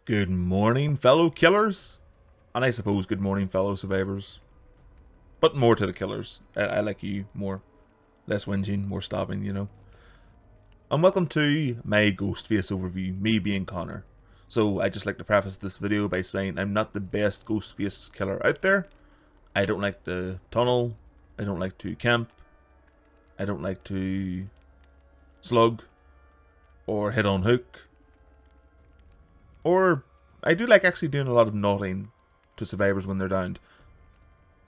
Good morning, fellow killers, and I suppose good morning, fellow survivors. But more to the killers. I like you more. Less whinging, more stabbing, you know. And welcome to my Ghostface overview, me being Connor. So I just like to preface this video by saying I'm not the best Ghostface killer out there. I don't like to tunnel, I don't like to camp, I don't like to slug, or hit on hook, or I do like actually doing a lot of nodding to survivors when they're downed.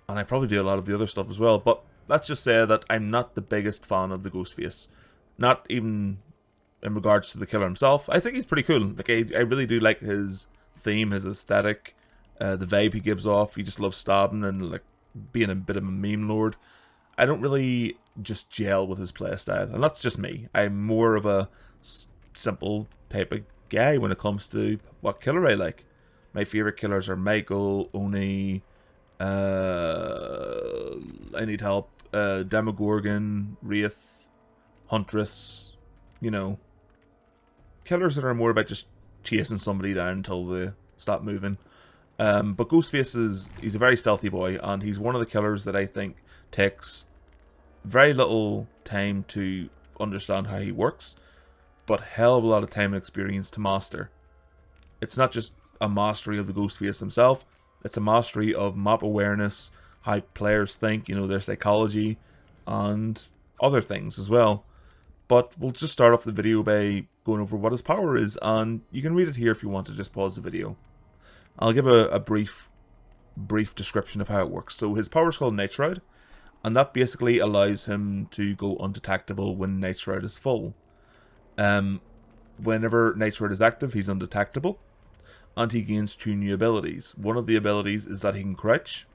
And I probably do a lot of the other stuff as well, but let's just say that I'm not the biggest fan of the Ghostface. Not even in regards to the killer himself. I think he's pretty cool. Like, I really do like his theme, his aesthetic, the vibe he gives off. He just loves stabbing and like being a bit of a meme lord. I don't really just gel with his playstyle, and that's just me. I'm more of a simple type of guy when it comes to what killer I like. My favourite killers are Michael, Oni, I Need Help, Demogorgon, Wraith, Huntress, you know. Killers that are more about just chasing somebody down until they stop moving. But Ghostface he's a very stealthy boy, and he's one of the killers that I think takes very little time to understand how he works, but hell of a lot of time and experience to master. It's not just a mastery of the Ghostface himself, it's a mastery of map awareness, how players think, you know, their psychology, and other things as well. But we'll just start off the video by going over what his power is, and you can read it here if you want to just pause the video. I'll give a brief description of how it works. So his power is called Night Shroud, and that basically allows him to go undetectable when Night Shroud is full. Whenever Night Shroud is active, he's undetectable, and he gains 2 new abilities. One of the abilities is that he can crouch,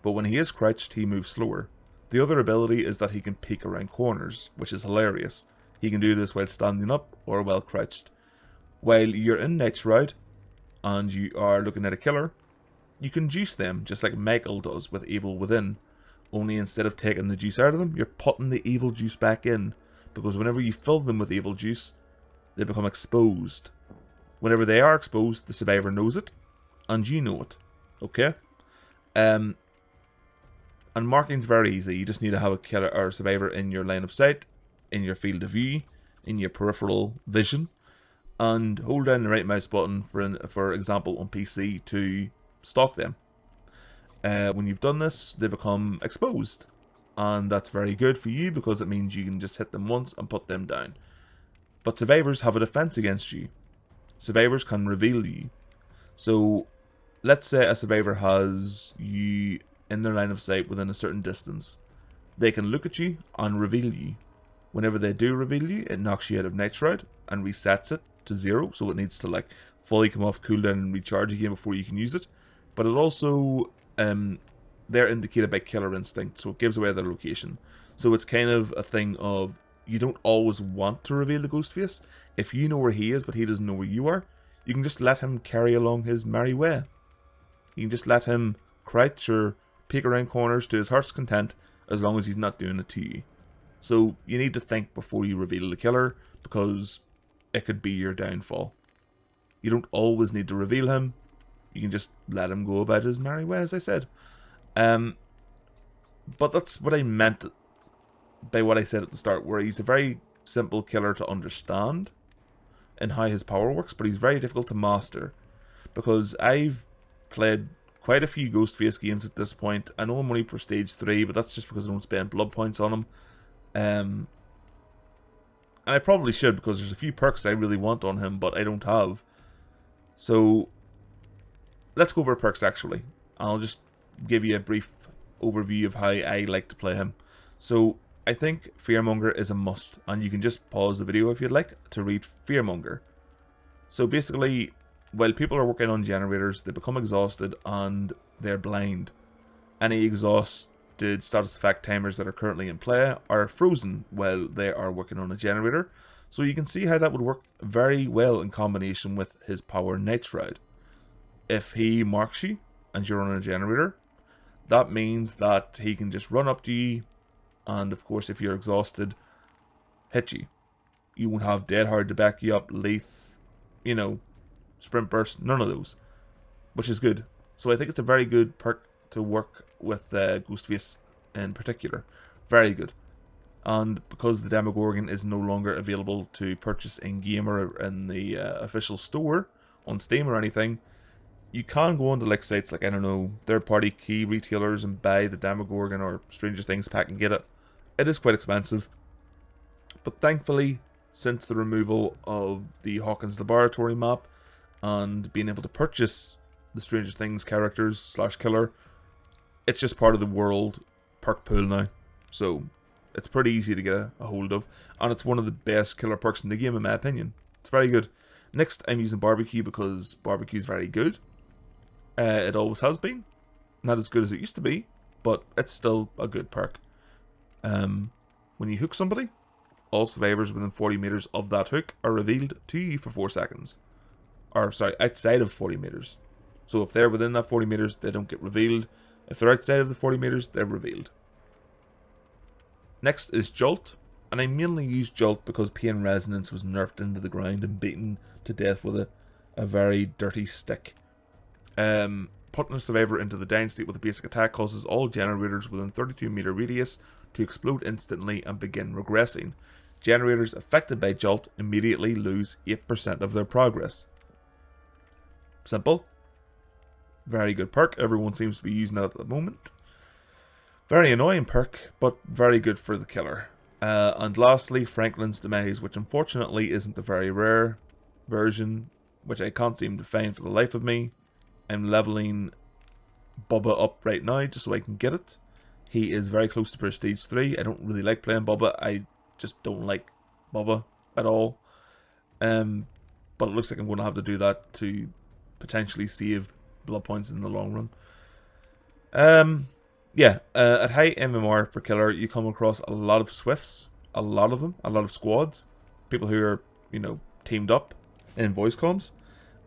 but when he is crouched, he moves slower. The other ability is that he can peek around corners, which is hilarious. He can do this while standing up or while crouched. While you're in Night Shroud and you are looking at a killer, you can juice them just like Michael does with Evil Within. Only instead of taking the juice out of them, you're putting the evil juice back in. Because whenever you fill them with evil juice, they become exposed. Whenever they are exposed, the survivor knows it, and you know it. Okay? And marking's very easy. You just need to have a killer or survivor in your line of sight, in your field of view, in your peripheral vision, and hold down the right mouse button, for example, on PC to stalk them. When you've done this, they become exposed. And that's very good for you because it means you can just hit them once and put them down. But survivors have a defense against you. Survivors can reveal you. So, let's say a survivor has you in their line of sight within a certain distance. They can look at you and reveal you. Whenever they do reveal you, it knocks you out of Night Shroud and resets it to 0, so it needs to like fully come off cooldown and recharge again before you can use it. But it also they're indicated by killer instinct, so it gives away their location. So it's kind of a thing of you don't always want to reveal the Ghostface. If you know where he is but he doesn't know where you are, you can just let him carry along his merry way. You can just let him crouch or peek around corners to his heart's content as long as he's not doing it to you. So you need to think before you reveal the killer, because it could be your downfall. You don't always need to reveal him. You can just let him go about his merry way, as I said. But that's what I meant by what I said at the start, where he's a very simple killer to understand and how his power works, but he's very difficult to master. Because I've played quite a few Ghostface games at this point. I know I'm only for stage 3, but that's just because I don't spend blood points on him. And I probably should, because there's a few perks I really want on him, but I don't have. So, let's go over perks actually. I'll just give you a brief overview of how I like to play him. So, I think Fearmonger is a must, and you can just pause the video if you'd like to read Fearmonger. So basically, while people are working on generators, they become exhausted and they're blind. Any exhausted status effect timers that are currently in play are frozen while they are working on a generator. So you can see how that would work very well in combination with his power Night Shroud. If he marks you and you're on a generator, that means that he can just run up to you, and of course if you're exhausted, hit you. You won't have Dead Hard to back you up, Leith, you know, sprint burst, none of those, which is good. So I think it's a very good perk to work with Ghostface in particular. Very good. And because the Demogorgon is no longer available to purchase in-game or in the official store on Steam or anything, you can go onto like sites like, I don't know, third-party key retailers and buy the Demogorgon or Stranger Things pack and get it. It is quite expensive. But thankfully, since the removal of the Hawkins Laboratory map and being able to purchase the Stranger Things characters / killer, it's just part of the world perk pool now. So it's pretty easy to get a hold of, and it's one of the best killer perks in the game in my opinion. It's very good. Next, I'm using barbecue because barbecue is very good. It always has been. Not as good as it used to be, but it's still a good perk. When you hook somebody, all survivors within 40 meters of that hook are revealed to you for 4 seconds. Or, sorry, outside of 40 meters. So if they're within that 40 meters, they don't get revealed. If they're outside of the 40 meters, they're revealed. Next is Jolt, and I mainly use Jolt because Pain Resonance was nerfed into the ground and beaten to death with a very dirty stick. Putting a survivor into the down state with a basic attack causes all generators within 32 meter radius to explode instantly and begin regressing. Generators affected by Jolt immediately lose 8% of their progress. Simple. Very good perk. Everyone seems to be using it at the moment. Very annoying perk, but very good for the killer. And lastly, Franklin's Demise, which unfortunately isn't the very rare version, which I can't seem to find for the life of me. I'm leveling Bubba up right now just so I can get it. He is very close to Prestige 3. I don't really like playing Bubba. I just don't like Bubba at all. But it looks like I'm going to have to do that to potentially save blood points in the long run. Yeah, at high MMR for killer, you come across a lot of Swifts. A lot of them. A lot of squads. People who are, teamed up in voice comms.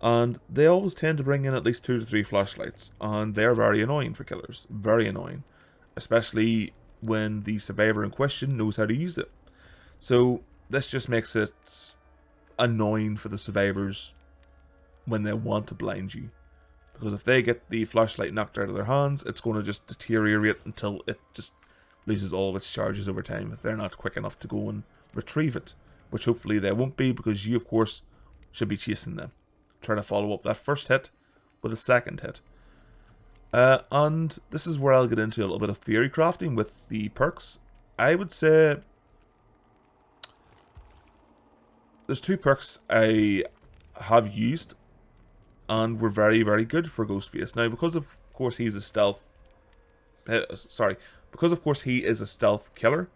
And they always tend to bring in at least 2 to 3 flashlights. And they're very annoying for killers. Very annoying. Especially when the survivor in question knows how to use it. So this just makes it annoying for the survivors when they want to blind you. Because if they get the flashlight knocked out of their hands, it's going to just deteriorate until it just loses all of its charges over time if they're not quick enough to go and retrieve it. Which hopefully they won't be, because you, of course, should be chasing them. Trying to follow up that first hit with a second hit. And this is where I'll get into a little bit of theory crafting with the perks. I would say there's 2 perks I have used and were very, very good for Ghostface. Now, because of course he is a stealth killer,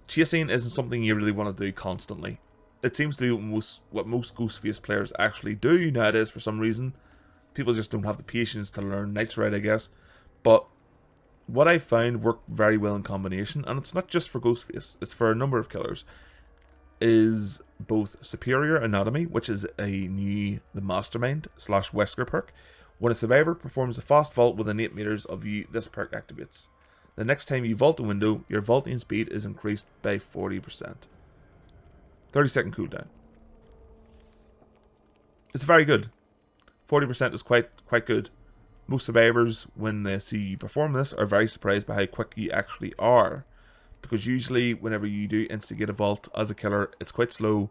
chasing isn't something you really want to do constantly. It seems to be what most Ghostface players actually do nowadays for some reason. People just don't have the patience to learn Night's Ride, I guess. But what I found worked very well in combination, and it's not just for Ghostface, it's for a number of killers, is both Superior Anatomy, which is the Mastermind / Wesker perk. When a survivor performs a fast vault within 8 meters of you, this perk activates. The next time you vault a window, your vaulting speed is increased by 40%. 30-second cooldown. It's very good. 40% is quite good. Most survivors, when they see you perform this, are very surprised by how quick you actually are. Because usually, whenever you do instigate a vault as a killer, it's quite slow,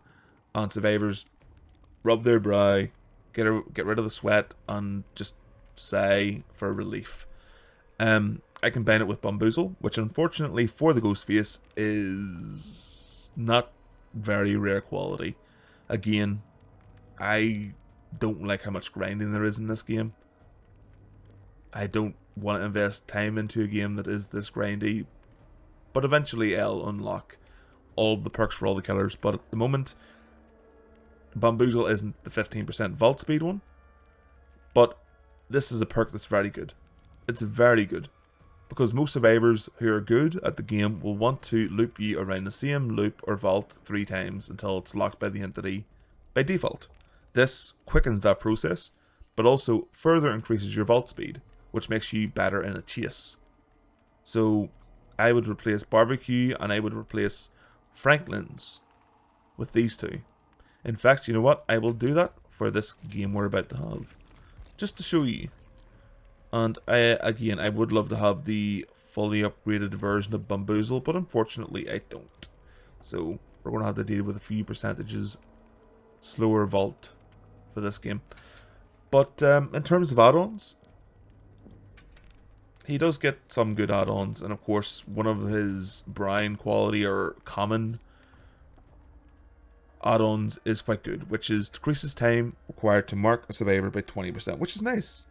and survivors rub their brow, get rid of the sweat, and just sigh for relief. I combine it with Bamboozle, which unfortunately for the Ghostface is not very rare quality. Again, I don't like how much grinding there is in this game. I don't want to invest time into a game that is this grindy, but eventually I'll unlock all of the perks for all the killers. But at the moment, Bamboozle isn't the 15% vault speed one, but this is a perk that's very good. It's very good, because most survivors who are good at the game will want to loop you around the same loop or vault 3 times until it's locked by the entity by default. This quickens that process, but also further increases your vault speed, which makes you better in a chase. So I would replace Barbecue and I would replace Franklin's with these 2. In fact, you know what? I will do that for this game we're about to have. Just to show you. And again, I would love to have the fully upgraded version of Bamboozle, but unfortunately I don't. So we're going to have to deal with a few percentages slower vault for this game. But in terms of add-ons, he does get some good add-ons, and of course one of his brine quality or common add-ons is quite good, which is decreases time required to mark a survivor by 20%, which is nice.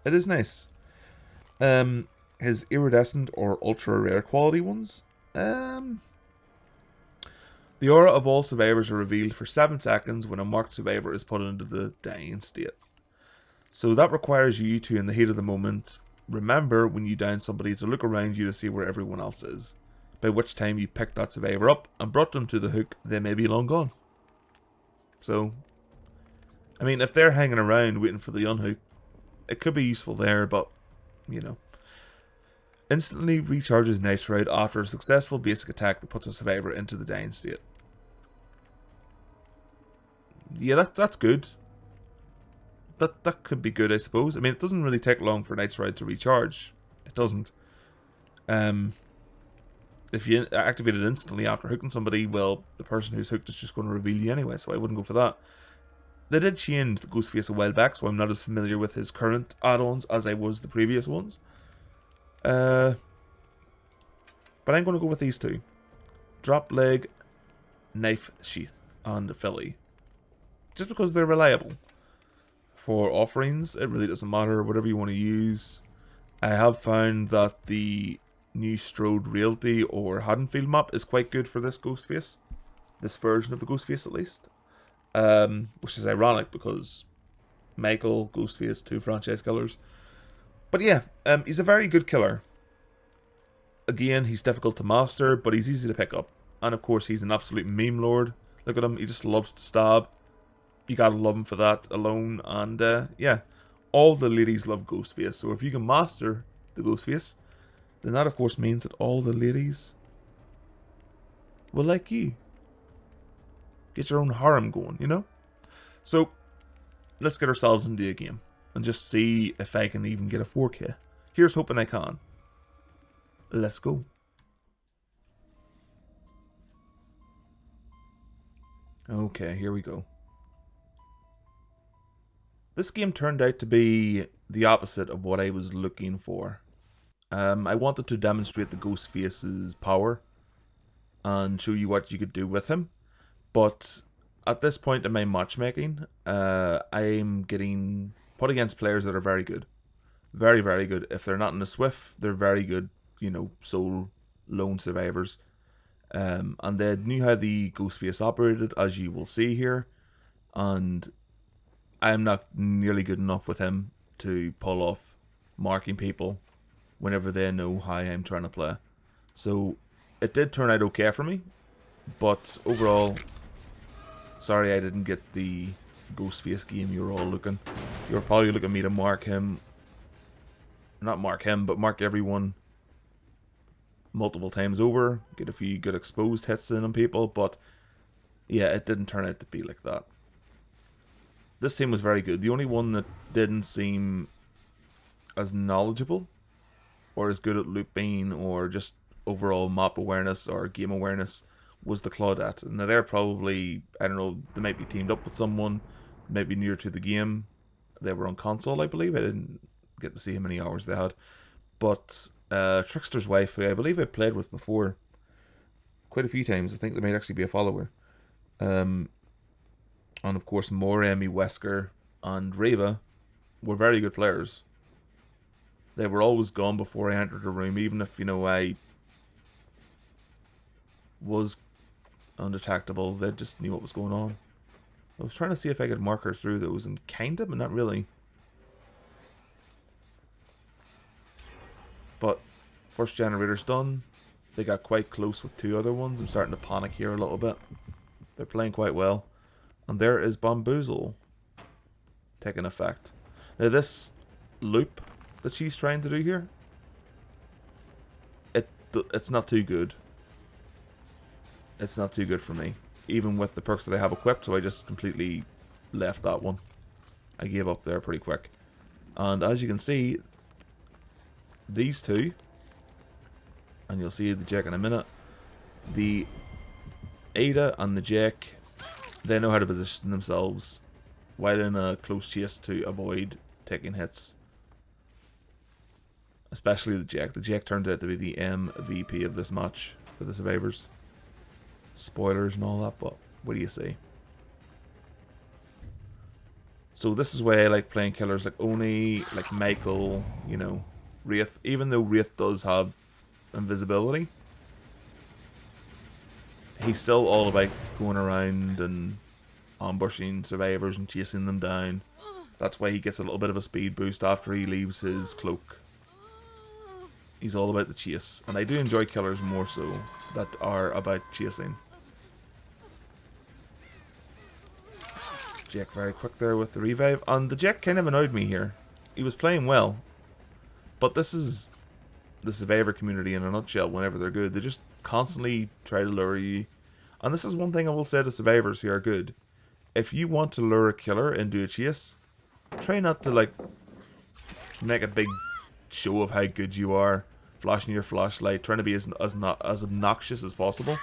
It is nice. His iridescent or ultra rare quality ones. The aura of all survivors are revealed for 7 seconds when a marked survivor is put into the dying state. So that requires you to, in the heat of the moment, remember when you down somebody to look around you to see where everyone else is. By which time you picked that survivor up and brought them to the hook, they may be long gone. So, I mean, if they're hanging around waiting for the unhook, it could be useful there, but, you know. Instantly recharges Nitride after a successful basic attack that puts a survivor into the dying state. Yeah, that's good. That could be good, I suppose. I mean, it doesn't really take long for Nitride to recharge. It doesn't. If you activate it instantly after hooking somebody, well, the person who's hooked is just going to reveal you anyway, so I wouldn't go for that. They did change the Ghostface a while back, so I'm not as familiar with his current add-ons as I was the previous ones. But I'm going to go with these two. Drop Leg, Knife Sheath, and Philly. Just because they're reliable. For offerings, it really doesn't matter, whatever you want to use. I have found that the new Strode Realty or Haddonfield map is quite good for this Ghostface. This version of the Ghostface at least. Which is ironic because Michael, Ghostface, 2 franchise killers. But yeah, he's a very good killer. Again, he's difficult to master, but he's easy to pick up. And of course, he's an absolute meme lord. Look at him, he just loves to stab. You gotta love him for that alone. And yeah, all the ladies love Ghostface. So if you can master the Ghostface, then that of course means that all the ladies will like you. Get your own harem going, you know? So, let's get ourselves into a game and just see if I can even get a 4K. Here's hoping I can. Let's go. Okay, here we go. This game turned out to be the opposite of what I was looking for. I wanted to demonstrate the Ghostface's power and show you what you could do with him. But at this point in my matchmaking, I'm getting put against players that are very good. Very, very good. If they're not in a Swift, they're very good, you know, sole lone survivors. And they knew how the Ghostface operated, as you will see here. And I'm not nearly good enough with him to pull off marking people whenever they know how I'm trying to play. So it did turn out okay for me. But overall, sorry I didn't get the Ghostface game you were all looking. You were probably looking at me to mark him. Not mark him, but mark everyone multiple times over. Get a few good exposed hits in on people. But yeah, it didn't turn out to be like that. This team was very good. The only one that didn't seem as knowledgeable or as good at looping or just overall map awareness or game awareness was the Claudette. Now they're probably, I don't know, they might be teamed up with someone, maybe near to the game. They were on console, I believe. I didn't get to see how many hours they had. But Trickster's wife, who I believe I played with before quite a few times. I think they might actually be a follower. And of course, Moremi, Wesker, and Reva were very good players. They were always gone before I entered the room, even if, you know, I was undetectable. They just knew what was going on. I was trying to see if I could mark her through those, and kind of, but not really. But first generator's done. They got quite close with 2 other ones. I'm starting to panic here a little bit. They're playing quite well. And there is Bamboozle taking effect. Now this loop that she's trying to do here, it's not too good. It's not too good for me. even with the perks that I have equipped, so I just completely left that one. I gave up there pretty quick. And as you can see, these two, and you'll see the Jack in a minute, the Ada and the Jack, they know how to position themselves while in a close chase to avoid taking hits. Especially the Jack. The Jack turns out to be the MVP of this match for the survivors. Spoilers and all that, but what do you say? So this is why I like playing killers like Oni, like Michael, you know, Wraith. Even though Wraith does have invisibility, he's still all about going around and ambushing survivors and chasing them down. That's why he gets a little bit of a speed boost after he leaves his cloak. He's all about the chase. And I do enjoy killers more so that are about chasing. Jack very quick there with the revive. And the Jack kind of annoyed me here. He was playing well. But this is the survivor community in a nutshell whenever they're good. They just constantly try to lure you. And this is one thing I will say to survivors who are good. If you want to lure a killer into a chase, try not to like make a big show of how good you are, flashing your flashlight, trying to be as obnoxious as possible.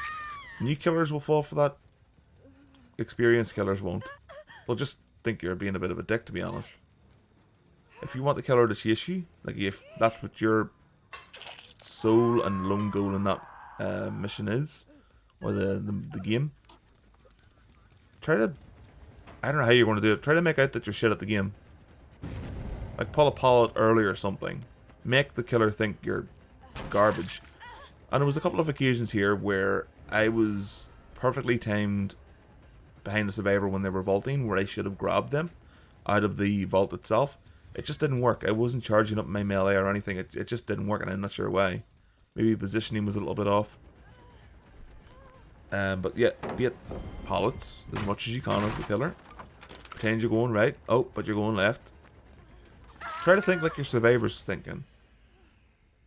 New killers will fall for that. Experienced killers won't. They'll just think you're being a bit of a dick, to be honest. If you want the killer to chase you, like if that's what your sole and lone goal in that mission is, or the game, try to, I don't know how you're going to do it, try to make out that you're shit at the game. Like pull a pallet early or something. Make the killer think you're garbage. And there was a couple of occasions here where I was perfectly timed behind the survivor when they were vaulting, where I should have grabbed them out of the vault itself. It just didn't work. I wasn't charging up my melee or anything. It just didn't work, and I'm not sure why. Maybe positioning was a little bit off. But yeah, beat pallets as much as you can as the killer. Pretend you're going right. Oh, but you're going left. Try to think like your survivor's thinking.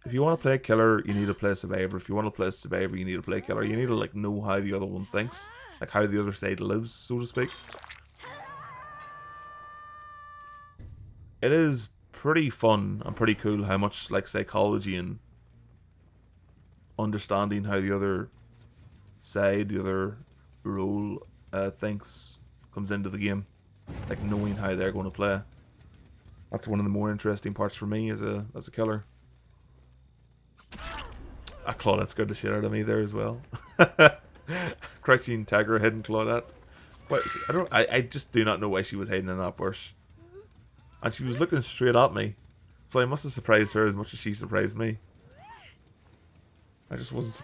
If you want to play a killer, you need to play a survivor. If you want to play a survivor, you need to play a killer. You need to like know how the other one thinks. Like how the other side lives, so to speak. It is pretty fun and pretty cool how much like psychology and understanding how the other side, the other role thinks comes into the game. Like knowing how they're going to play. That's one of the more interesting parts for me as a killer. Claudette scared the shit out of me there as well. Crouching Tiger, hidden Claudette. But I just do not know why she was hiding in that bush. And she was looking straight at me. So I must have surprised her as much as she surprised me. I just wasn't,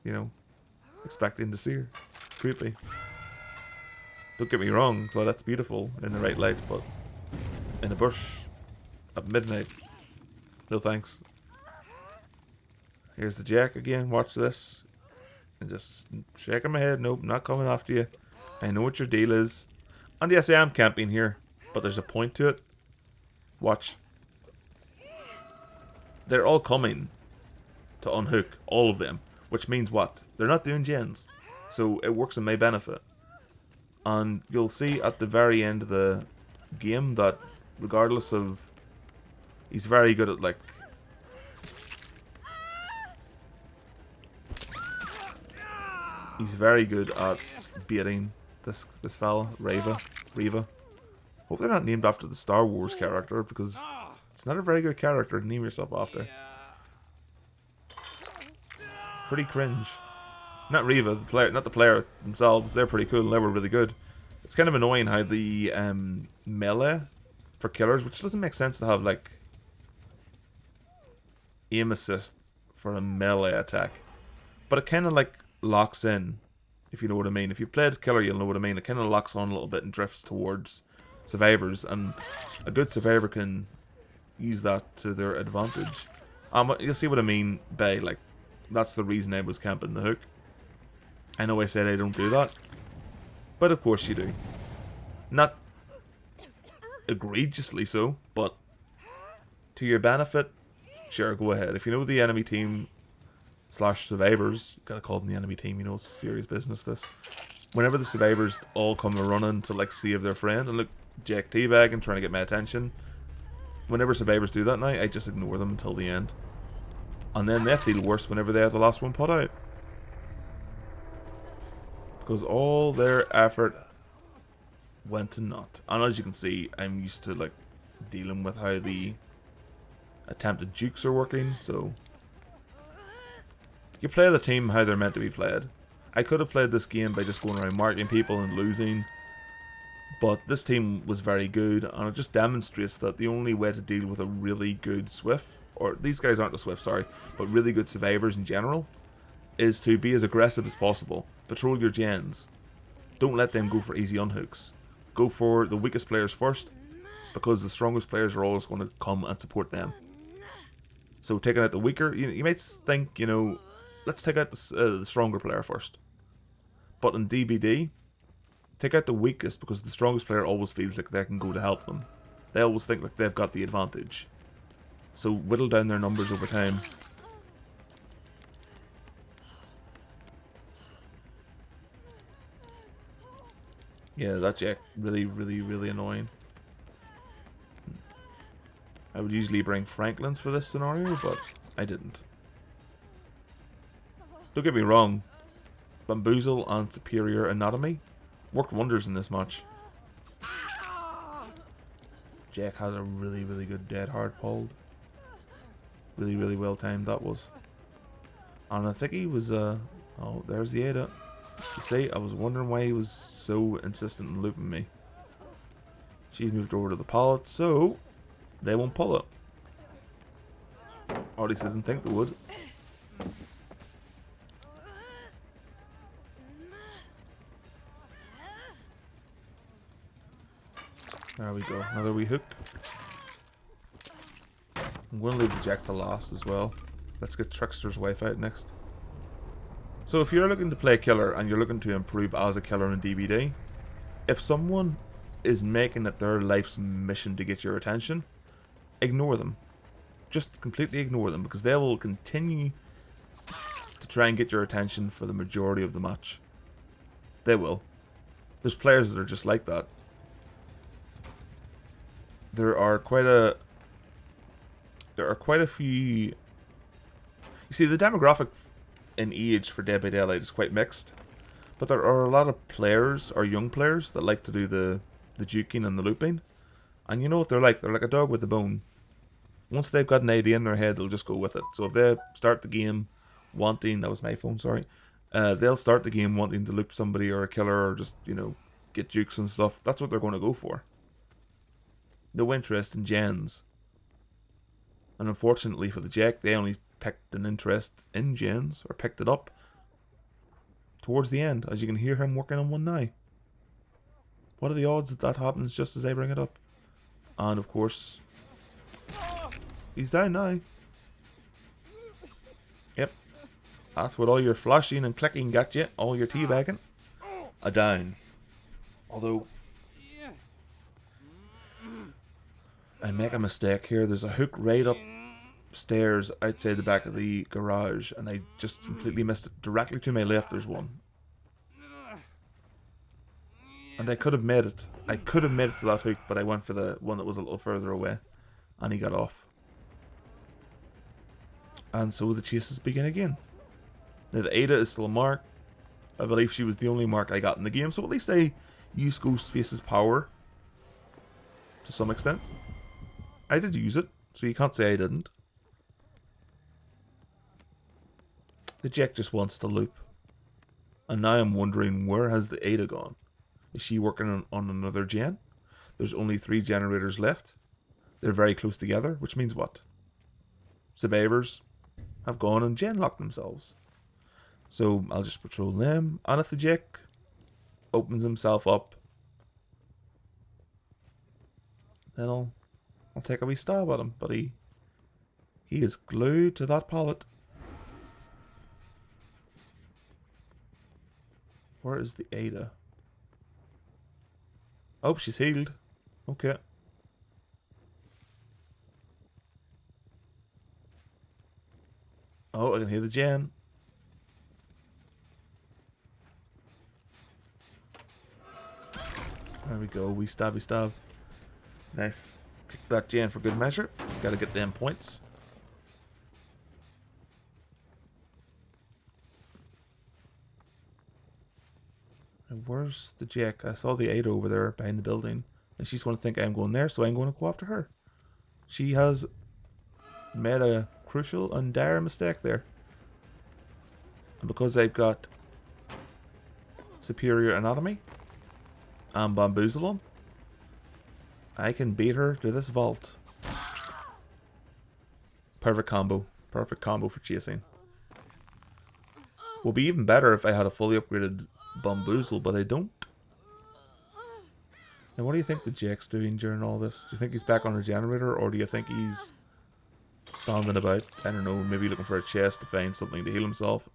you know, expecting to see her. Creepy. Don't get me wrong, Claudette's beautiful in the right light, but in a bush at midnight, no thanks. Here's the Jack again, watch this. And just shaking my head, nope, not coming after you. I know what your deal is. And yes, I am camping here, but there's a point to it. Watch. They're all coming to unhook, all of them. Which means what? They're not doing gens. So it works in my benefit. And you'll see at the very end of the game that regardless of... He's very good at like... He's very good at baiting this fella, Reva. Hope they're not named after the Star Wars character, because it's not a very good character to name yourself after. Pretty cringe. Not Reva, the player, not the player themselves. They're pretty cool. They were really good. It's kind of annoying how the melee for killers, which doesn't make sense to have like aim assist for a melee attack, but it kind of like locks in, if you know what I mean. If you played killer, you'll know what I mean. It kind of locks on a little bit and drifts towards survivors, and a good survivor can use that to their advantage. You'll see what I mean by like, that's the reason I was camping the hook. I know I said I don't do that, but of course you do. Not egregiously so, but to your benefit, sure, go ahead. If you know the enemy team / survivors, gotta call them the enemy team, you know, it's serious business this. Whenever the survivors all come running to like save their friend, and look, Jack teabagging, trying to get my attention. Whenever survivors do that now, I just ignore them until the end. And then they feel worse whenever they have the last one put out. Because all their effort went to naught. And as you can see, I'm used to like dealing with how the attempted jukes are working, so you play the team how they're meant to be played. I could have played this game by just going around marking people and losing, but this team was very good, and it just demonstrates that the only way to deal with a really good Swift, or these guys aren't a Swift, sorry, but really good survivors in general, is to be as aggressive as possible. Patrol your gens. Don't let them go for easy unhooks. Go for the weakest players first, because the strongest players are always going to come and support them. So taking out the weaker, you might think, you know, let's take out the stronger player first. But in DBD, take out the weakest, because the strongest player always feels like they can go to help them. They always think like they've got the advantage. So whittle down their numbers over time. Yeah, that Jack, really, really, really annoying. I would usually bring Franklin's for this scenario, but I didn't. Don't get me wrong, Bamboozle and Superior Anatomy worked wonders in this match. Jack has a really, really good dead hard pulled. Really, really well timed that was. And I think he was, oh, there's the Ada. You see, I was wondering why he was so insistent in looping me. She's moved over to the pallet, so they won't pull it. Or at least I didn't think they would. There we go, another wee hook. I'm going to leave the Jack to last as well. Let's get Trickster's wife out next. So if you're looking to play killer and you're looking to improve as a killer in DBD, if someone is making it their life's mission to get your attention, ignore them. Just completely ignore them, because they will continue to try and get your attention for the majority of the match. They will. There's players that are just like that. There are quite a few. You see, the demographic in age for Dead by Daylight is quite mixed, but there are a lot of players, or young players, that like to do the juking and the looping. And you know what they're like? They're like a dog with a bone. Once they've got an idea in their head, they'll just go with it. So if they start the game wanting, that was my phone, sorry, they'll start the game wanting to loop somebody or a killer, or just, you know, get jukes and stuff. That's what they're going to go for. No interest in gens. And unfortunately for the Jack, they only picked an interest in gens, or picked it up towards the end, as you can hear him working on one now. What are the odds that that happens just as I bring it up? And of course, he's down now. Yep. That's what all your flashing and clicking got you. All your teabagging. A down. Although, I make a mistake here. There's a hook right upstairs outside the back of the garage, and I just completely missed it. Directly to my left there's one. And I could have made it. I could have made it to that hook, but I went for the one that was a little further away. And he got off. And so the chases begin again. Now the Ada is still a mark. I believe she was the only mark I got in the game, so at least I used Ghostface's power to some extent. I did use it, so you can't say I didn't. The Jack just wants to loop. And now I'm wondering, where has the Ada gone? Is she working on another gen? There's only 3 generators left. They're very close together, which means what? Survivors have gone and gen locked themselves. So I'll just patrol them. And if the Jack opens himself up, then I'll take a wee stab at him. But he is glued to that pallet. Where is the Ada? Oh, she's healed. Okay. Oh, I can hear the gen. There we go, we stabby stab. Nice. Kick that Jane for good measure. Gotta get them points. And where's the Jack? I saw the Ada over there behind the building. And she's going to think I'm going there, so I'm going to go after her. She has made a crucial and dire mistake there. And because they've got superior anatomy and bamboozle them, I can beat her to this vault. Perfect combo. Perfect combo for chasing. Would be even better if I had a fully upgraded bamboozle, but I don't. Now, what do you think the Jack's doing during all this? Do you think he's back on a generator, or do you think he's standing about? I don't know, maybe looking for a chest to find something to heal himself.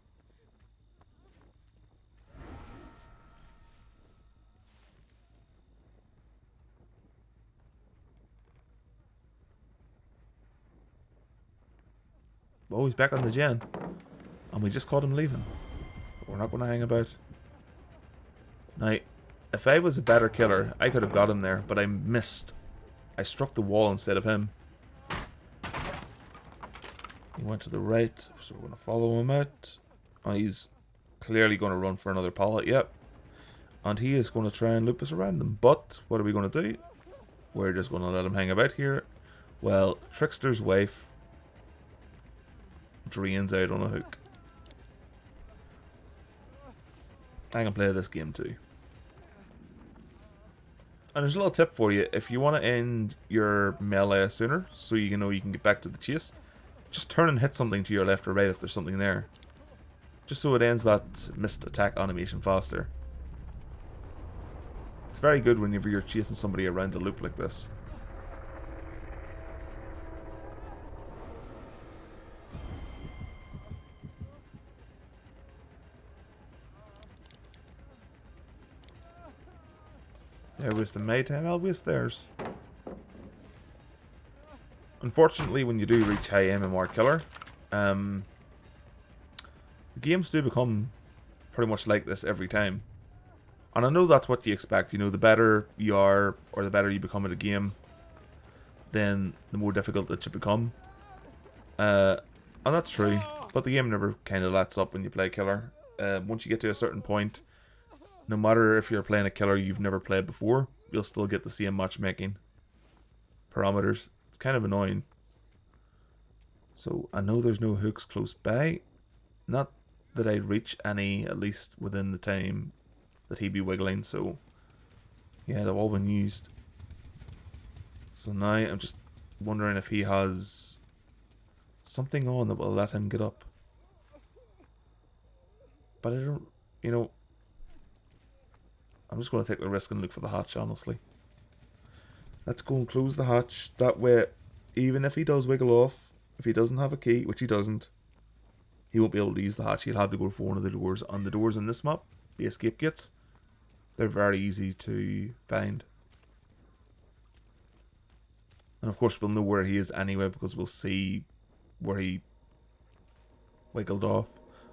Oh, he's back on the gen. And we just caught him leaving. But we're not going to hang about. Now, if I was a better killer, I could have got him there, but I missed. I struck the wall instead of him. He went to the right, so we're going to follow him out. Oh, he's clearly going to run for another pallet, yep. And he is going to try and loop us around them. But, what are we going to do? We're just going to let him hang about here. Well, Trickster's wife drains out on a hook. I can play this game too. And there's a little tip for you. If you want to end your melee sooner, so you know you can get back to the chase, just turn and hit something to your left or right if there's something there. Just so it ends that missed attack animation faster. It's very good whenever you're chasing somebody around a loop like this. They're wasting my time, I'll waste theirs. Unfortunately, when you do reach high MMR killer, the games do become pretty much like this every time. And I know that's what you expect, you know, the better you are, or the better you become at a game, then the more difficult it should become. And that's true, but the game never kind of lets up when you play killer. Once you get to a certain point, no matter if you're playing a killer you've never played before, you'll still get the same matchmaking parameters. It's kind of annoying. So I know there's no hooks close by. Not that I'd reach any, at least within the time that he'd be wiggling. So yeah, they've all been used. So now I'm just wondering if he has something on that will let him get up. But I don't, you know, I'm just going to take the risk and look for the hatch, honestly. Let's go and close the hatch. That way, even if he does wiggle off, if he doesn't have a key, which he doesn't, he won't be able to use the hatch. He'll have to go for one of the doors. And the doors in this map, the escape gates, they're very easy to find. And of course, we'll know where he is anyway, because we'll see where he wiggled off.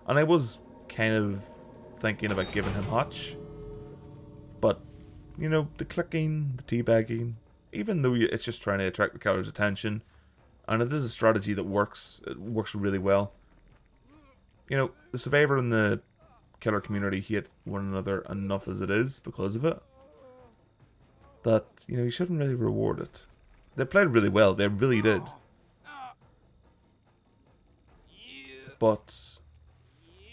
And I was kind of thinking about giving him hatch. But, you know, the clicking, the teabagging, even though it's just trying to attract the killer's attention, and it is a strategy that works, it works really well. You know, the survivor and the killer community hate one another enough as it is because of it, that, you know, you shouldn't really reward it. They played really well, they really did. But,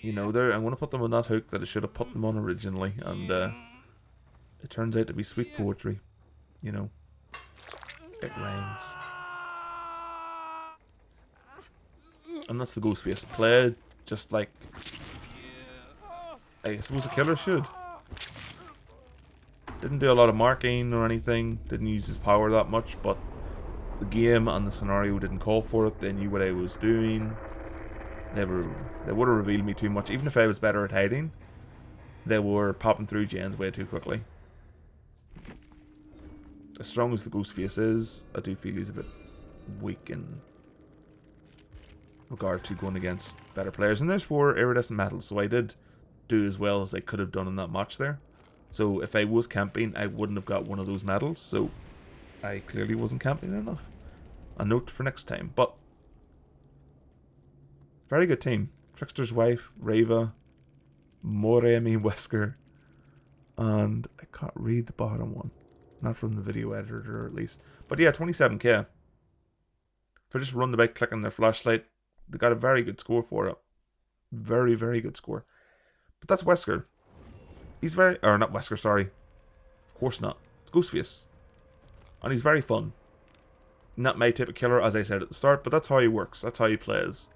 you know, I'm going to put them on that hook that I should have put them on originally, and it turns out to be sweet poetry, you know. It rhymes. And that's the Ghostface. Played just like I suppose a killer should. Didn't do a lot of marking or anything, didn't use his power that much, but the game and the scenario didn't call for it. They knew what I was doing. They would have revealed me too much. Even if I was better at hiding, they were popping through gens way too quickly. As strong as the Ghostface is, I do feel he's a bit weak in regard to going against better players. And there's 4 iridescent metals, so I did do as well as I could have done in that match there. So if I was camping, I wouldn't have got one of those medals, so I clearly wasn't camping enough. A note for next time, but very good team. Trickster's Wife, Rava, Moremi Wesker, and I can't read the bottom one. Not from the video editor, at least. But yeah, 27k. If I just run the bike clicking their flashlight, they got a very good score for it. Very, very good score. But that's Wesker. He's very... Or not Wesker, sorry. Of course not. It's Ghostface. And he's very fun. Not my type of killer, as I said at the start, but that's how he works. That's how he plays.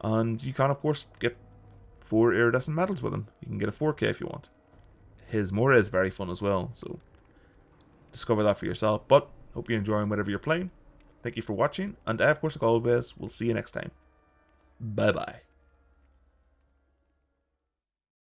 And you can, of course, get 4 iridescent medals with him. You can get a 4k if you want. His Mora is very fun as well, so discover that for yourself. But hope you're enjoying whatever you're playing. Thank you for watching, and of course, like always, we'll see you next time. Bye bye.